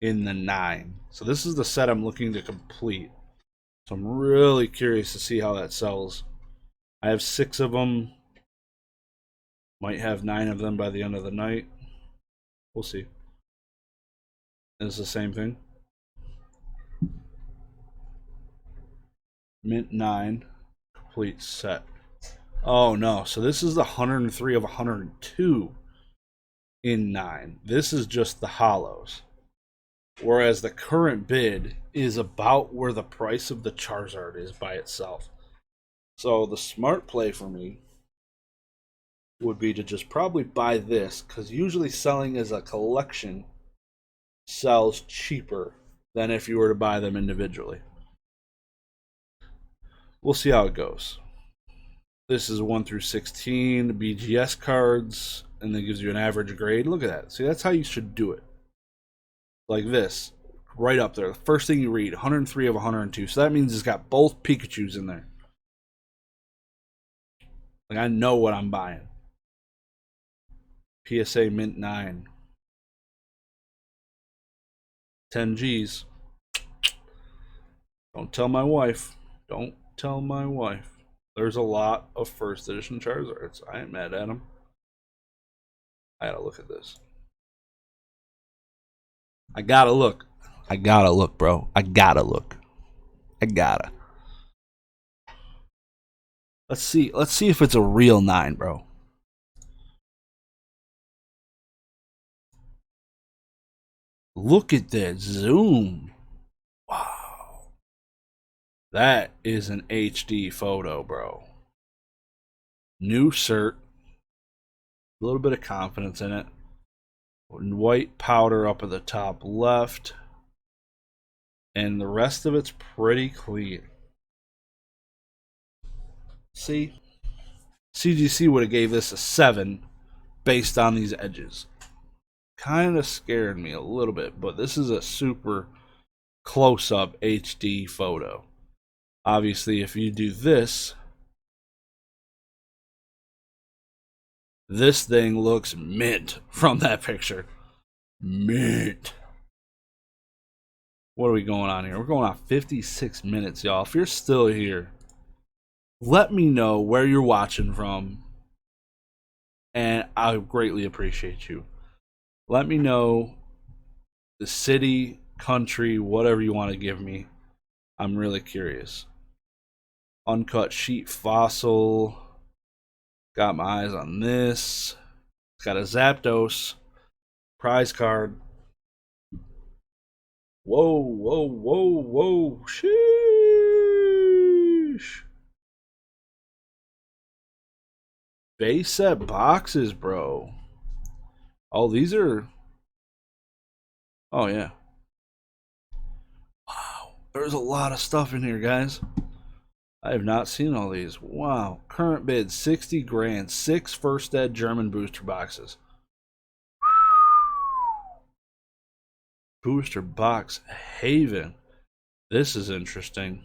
in the 9. So this is the set I'm looking to complete. So I'm really curious to see how that sells. I have 6 of them. Might have 9 of them by the end of the night. We'll see. It's the same thing. Mint 9. Complete set. Oh no, so this is the 103 of 102 in 9. This is just the hollows. Whereas the current bid is about where the price of the Charizard is by itself. So the smart play for me would be to just probably buy this, because usually selling as a collection sells cheaper than if you were to buy them individually. We'll see how it goes. This is 1 through 16 BGS cards, and then gives you an average grade. Look at that. See, that's how you should do it. Like this, right up there. The first thing you read, 103 of 102. So that means it's got both Pikachus in there. Like, I know what I'm buying. PSA Mint 9. 10 G's. Don't tell my wife. Don't tell my wife. There's a lot of first edition Charizards. I ain't mad at them. I gotta look at this. I gotta look. I gotta look, bro. I gotta look. I gotta. Let's see. Let's see if it's a real 9, bro. Look at that zoom. Wow. That is an HD photo, bro. New cert. A little bit of confidence in it. White powder up at the top left. And the rest of it's pretty clean. See? CGC would have gave this a 7 based on these edges. Kind of scared me a little bit, but this is a super close-up HD photo. Obviously, if you do this, this thing looks mint from that picture. Mint. What are we going on here? We're going on 56 minutes, y'all. If you're still here, let me know where you're watching from, and I greatly appreciate you. Let me know the city, country, whatever you want to give me. I'm really curious. Uncut sheet fossil. Got my eyes on this. It's got a Zapdos prize card. Whoa, whoa, whoa, whoa. Sheesh. Base set boxes, bro. Oh, these are... Oh, yeah. Wow. There's a lot of stuff in here, guys. I have not seen all these. Wow. Current bid, 60 grand. 6 first ed German booster boxes. Booster box Haven. This is interesting.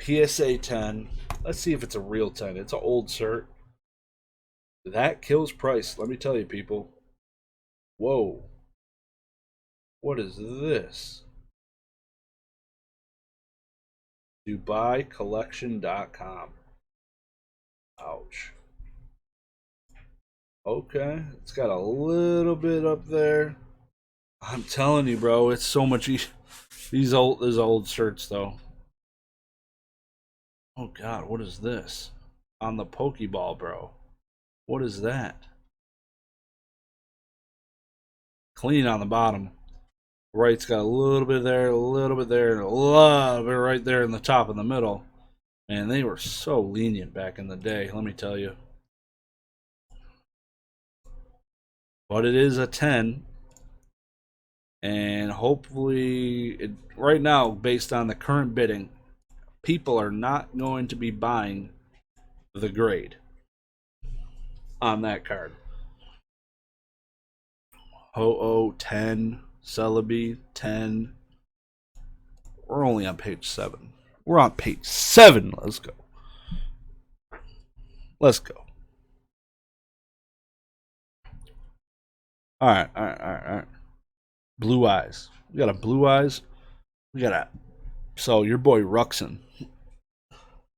PSA 10. Let's see if it's a real 10. It's an old cert. That kills price. Let me tell you, people. Whoa. What is this? DubaiCollection.com. Ouch. Okay. It's got a little bit up there. I'm telling you, bro, it's so much easier. These old shirts, though. Oh God, what is this? On the Pokeball, bro. What is that? Clean on the bottom. Right's got a little bit there, a little bit there, and a lot of it right there in the top in the middle. Man, they were so lenient back in the day, let me tell you. But it is a 10. And hopefully, right now, based on the current bidding, people are not going to be buying the grade on that card. Ho-Oh, 10. Celebi, 10. We're only on page 7. We're on page 7. Let's go. Let's go. All right. Blue Eyes. We got a Blue Eyes. We got a... So, your boy Ruxin.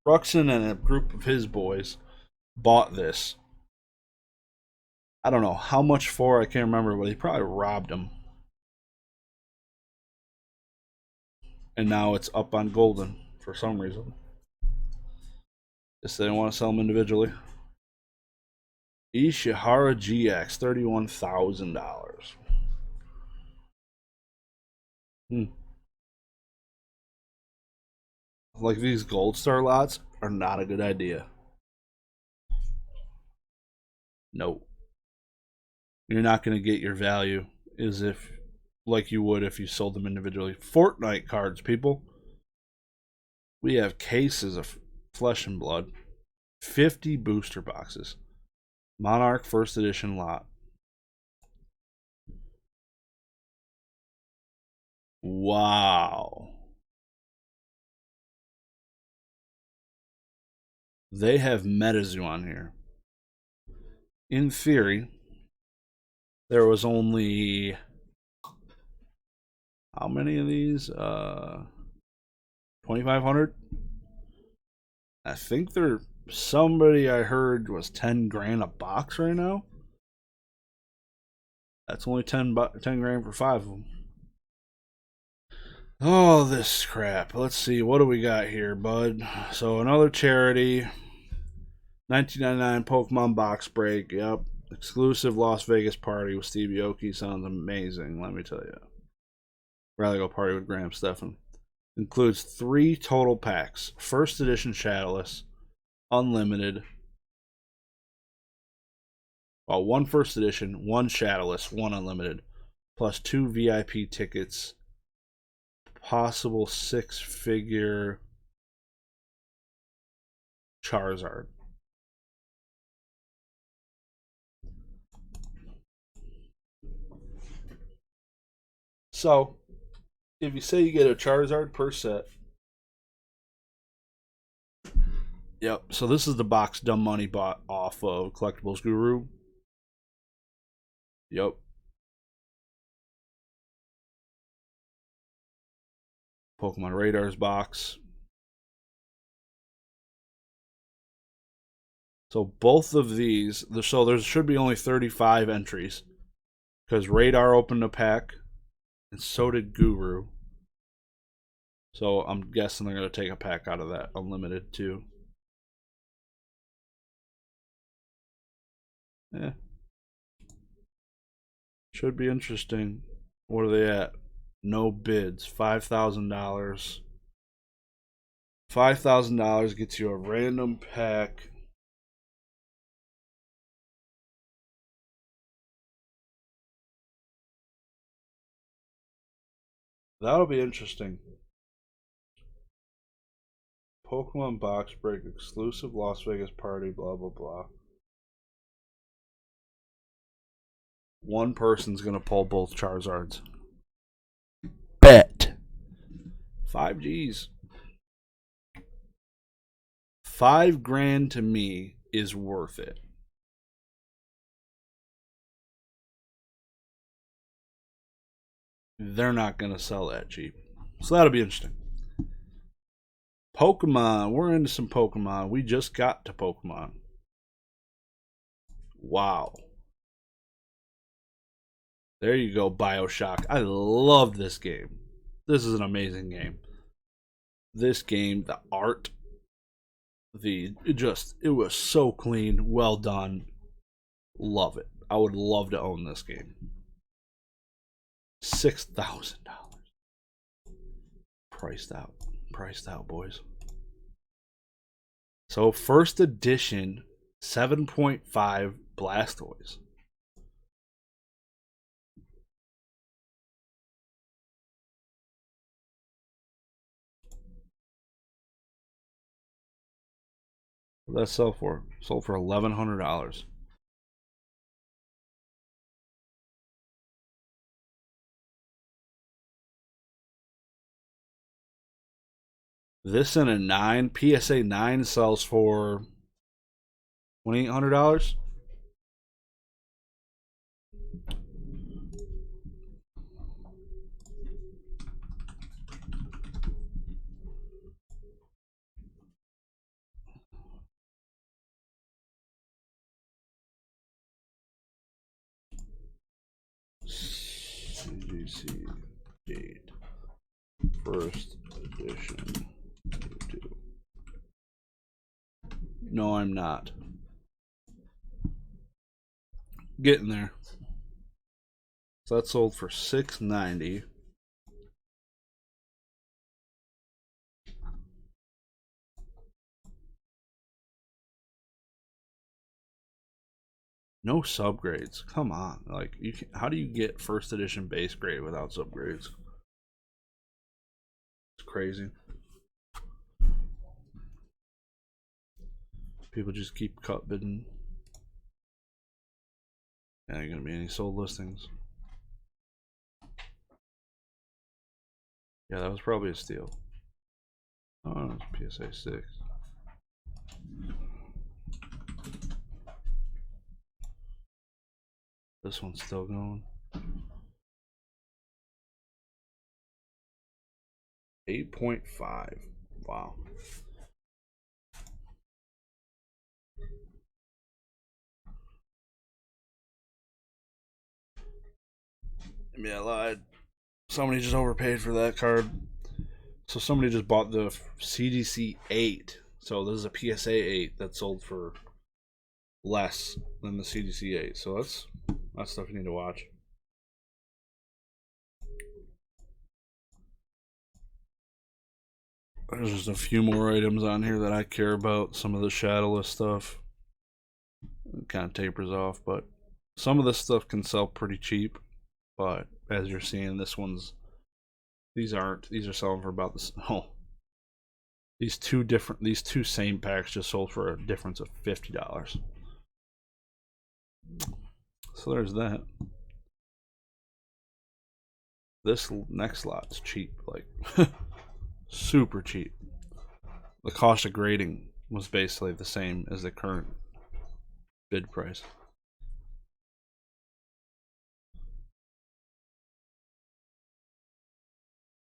Ruxin and a group of his boys bought this. I don't know how much for. I can't remember, but he probably robbed him. And now it's up on Goldin for some reason. Guess they didn't want to sell them individually. Ishihara GX, $31,000. Like, these Gold Star lots are not a good idea. Nope. You're not going to get your value as if like you would if you sold them individually. Fortnite cards, people. We have cases of Flesh and Blood, 50 booster boxes, Monarch First Edition lot. Wow. They have MetaZoo on here. In theory, there was only how many of these? 2,500. I think there somebody I heard was 10 grand a box right now. That's only 10 grand for 5 of them. Oh, this crap. Let's see. What do we got here, bud? So another charity. 1999 Pokemon box break. Yep. Exclusive Las Vegas party with Steve Aoki. Sounds amazing, let me tell you. Rather go party with Graham Stephan. Includes 3 total packs. First edition Shadowless. Unlimited. Well, 1 first edition, 1 Shadowless, 1 unlimited. Plus 2 VIP tickets. Possible 6-figure Charizard. So, if you say you get a Charizard per set. Yep, so this is the box Dumb Money bought off of Collectibles Guru. Yep. Pokemon Radar's box. So both of these, so there should be only 35 entries. Because Radar opened a pack, and so did Guru. So I'm guessing they're going to take a pack out of that unlimited too. Yeah. Should be interesting. What are they at? No bids. $5,000. $5,000 gets you a random pack. That'll be interesting. Pokemon box break exclusive Las Vegas party, blah blah blah. One person's gonna pull both Charizards. Bet. 5 G's. 5 grand to me is worth it. They're not gonna sell that cheap. So that'll be interesting. Pokemon. We're into some Pokemon. We just got to Pokemon. Wow. There you go, Bioshock. I love this game. This is an amazing game. This game, the art, it was so clean, well done. Love it. I would love to own this game. $6,000. Priced out, boys. So first edition 7.5 Blastoise. What did that sell for? Sold for $1,100. This in a 9, PSA 9 sells for $2,800. CGC date. First edition. No, I'm not. Getting there. So that sold for $690. No subgrades. Come on. Like, you can, how do you get first edition base grade without subgrades? It's crazy. People just keep cut bidding. And ain't gonna be any sold listings. Yeah, that was probably a steal. Oh, it's PSA 6. This one's still going. 8.5. Wow. Maybe I lied. Somebody just overpaid for that card. So somebody just bought the CDC 8. So this is a PSA 8 that sold for less than the CDC 8. So that's stuff you need to watch. There's just a few more items on here that I care about. Some of the shadowless stuff. It kind of tapers off, but some of this stuff can sell pretty cheap. But as you're seeing, these are selling for about this. Oh, these two same packs just sold for a difference of $50. So there's that. This next lot's cheap, like super cheap. The cost of grading was basically the same as the current bid price.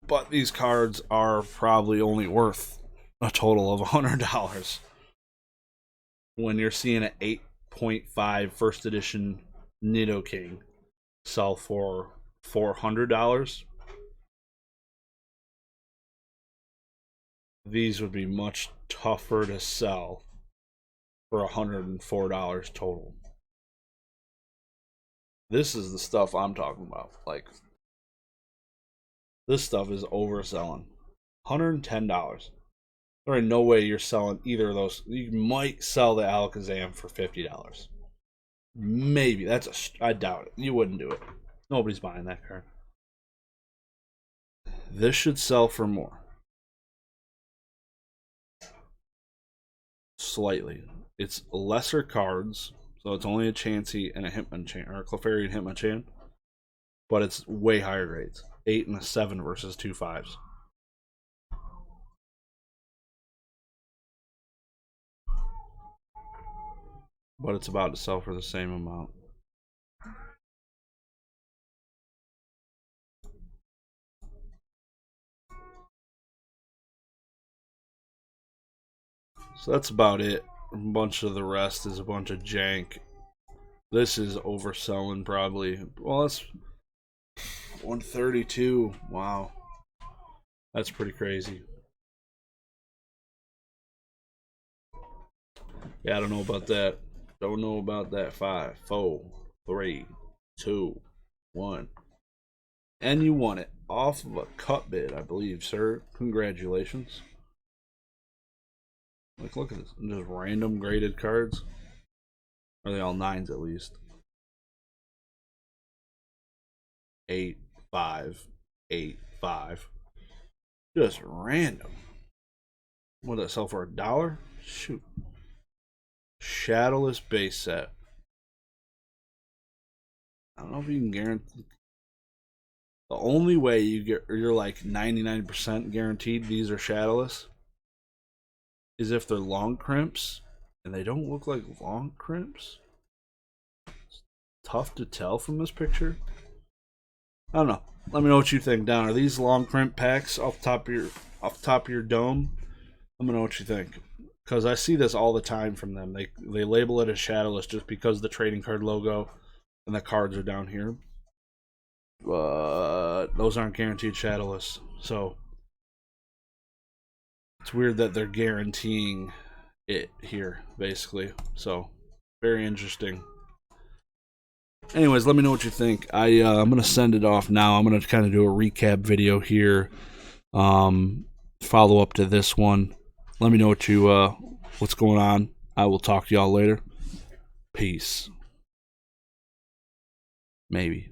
But these cards are probably only worth a total of $100 when you're seeing an 8.5 first edition Nidoking sell for $400. These would be much tougher to sell for $104 total. This is the stuff I'm talking about. Like, this stuff is overselling. $110. There ain't no way you're selling either of those. You might sell the Alakazam for $50. Maybe. I doubt it. You wouldn't do it. Nobody's buying that card. This should sell for more. Slightly. It's lesser cards, so it's only a Chansey and a Hitmonchan, or a Clefairy and Hitmonchan, but it's way higher grades. 8 and a 7 versus 2 5s. But it's about to sell for the same amount. So that's about it. A bunch of the rest is a bunch of jank. This is overselling probably. Well, that's 132. Wow. That's pretty crazy. Yeah, I don't know about that. Don't know about that. 5, 4, 3, 2, 1. And you won it off of a cut bid, I believe, sir. Congratulations. Like, look at this. Just random graded cards. Are they all 9s at least? 8, 5, 8, 5. Just random. What did that sell for? $1? Shoot. Shadowless base set. I don't know if you can guarantee. The only way you're like 99% guaranteed these are shadowless is if they're long crimps, and they don't look like long crimps. It's tough to tell from this picture. I don't know. Let me know what you think down. Are these long crimp packs off the top of your dome? Let me know what you think, because I see this all the time from them. They label it as shadowless just because the trading card logo and the cards are down here. But those aren't guaranteed shadowless, so it's weird that they're guaranteeing it here, basically. So very interesting. Anyways, let me know what you think. I'm gonna send it off now. I'm gonna kind of do a recap video here, follow up to this one. Let me know what's going on. I will talk to y'all later. Peace. Maybe.